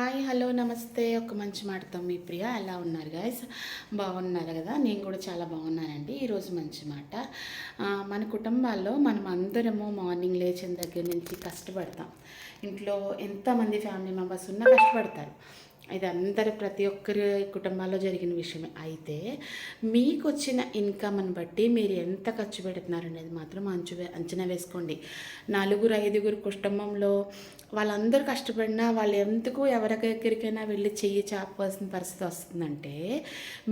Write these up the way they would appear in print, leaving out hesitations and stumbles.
Hi hello నమస్తే. ఒక మంచి మాటతో మీ ప్రియ. ఎలా ఉన్నారు గైస్? బాగున్నారు కదా? నేను కూడా చాలా బాగున్నానండి. ఈరోజు మంచి మాట. మన కుటుంబాల్లో మనం అందరము మార్నింగ్ లేచిన దగ్గర నుంచి కష్టపడతాం. ఇంట్లో ఎంతమంది ఫ్యామిలీ మెంబర్స్ ఉన్నా కష్టపడతారు. ఇది అందరు ప్రతి ఒక్కరి కుటుంబాల్లో జరిగిన విషయమే. అయితే మీకు వచ్చిన ఇన్కమ్ని బట్టి మీరు ఎంత ఖర్చు పెడుతున్నారు అనేది మాత్రం అంచనా వేసుకోండి. నలుగురు ఐదుగురు కుటుంబంలో వాళ్ళందరూ కష్టపడినా వాళ్ళు ఎందుకు ఎవరికెక్కడికైనా వెళ్ళి చెయ్యి చాపవలసిన పరిస్థితి వస్తుందంటే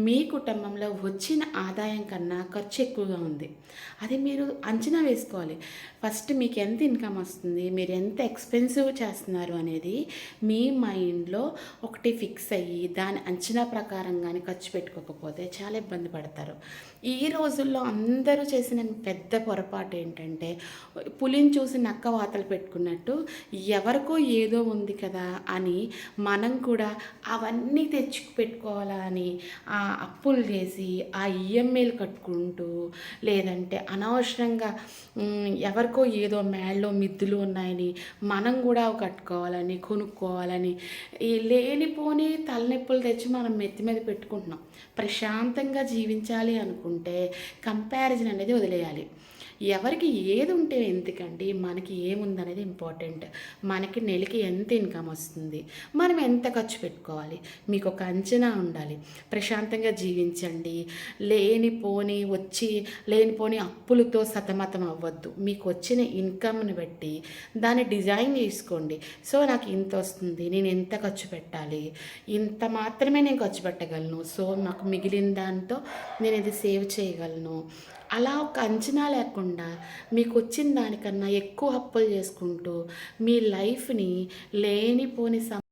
మీ కుటుంబంలో వచ్చిన ఆదాయం కన్నా ఖర్చు ఎక్కువగా ఉంది. అది మీరు అంచనా వేసుకోవాలి. ఫస్ట్ మీకు ఎంత ఇన్కమ్ వస్తుంది, మీరు ఎంత ఎక్స్పెన్సివ్ చేస్తున్నారు అనేది మీ మైండ్లో ఒకటి ఫిక్స్ అయ్యి దాని అంచనా ప్రకారం కానీ ఖర్చు పెట్టుకోకపోతే చాలా ఇబ్బంది పడతారు. ఈ రోజుల్లో అందరూ చేసిన పెద్ద పొరపాటు ఏంటంటే పులిని చూసి నక్క వాతలు పెట్టుకున్నట్టు ఎవరికో ఏదో ఉంది కదా అని మనం కూడా అవన్నీ తెచ్చి పెట్టుకోవాలా అని ఆ అప్పులు చేసి ఆ ఈఎంఐలు కట్టుకుంటూ లేదంటే అనవసరంగా ఎవరికో ఏదో మేళ్ళలో మిద్దులు ఉన్నాయని మనం కూడా అవి కట్టుకోవాలని కొనుక్కోవాలని ఈ లేనిపోని తలనొప్పులు తెచ్చి మనం మెత్తి మీద పెట్టుకుంటున్నాం. ప్రశాంతంగా జీవించాలి అనుకుంటే కంపారిజన్ అనేది వదిలేయాలి. ఎవరికి ఏది ఉంటే ఎందుకండి, మనకి ఏముందనేది ఇంపార్టెంట్. మనకి నెలకి ఎంత ఇన్కమ్ వస్తుంది, మనం ఎంత ఖర్చు పెట్టుకోవాలి, మీకు ఒక అంచనా ఉండాలి. ప్రశాంతంగా జీవించండి. లేనిపోని అప్పులతో సతమతం అవ్వద్దు. మీకు వచ్చిన ఇన్కమ్ని బట్టి దాన్ని డిజైన్ చేసుకోండి. సో నాకు ఇంత వస్తుంది, నేను ఎంత ఖర్చు పెట్టాలి, ఇంత మాత్రమే నేను ఖర్చు పెట్టగలను, సో నాకు మిగిలిన దాంతో నేను ఇది సేవ్ చేయగలను. అలా ఒక అంచనా లేకుండా మీకు వచ్చిన దానికన్నా ఎక్కువ అప్పులు చేసుకుంటూ మీ లైఫ్ని లేనిపోని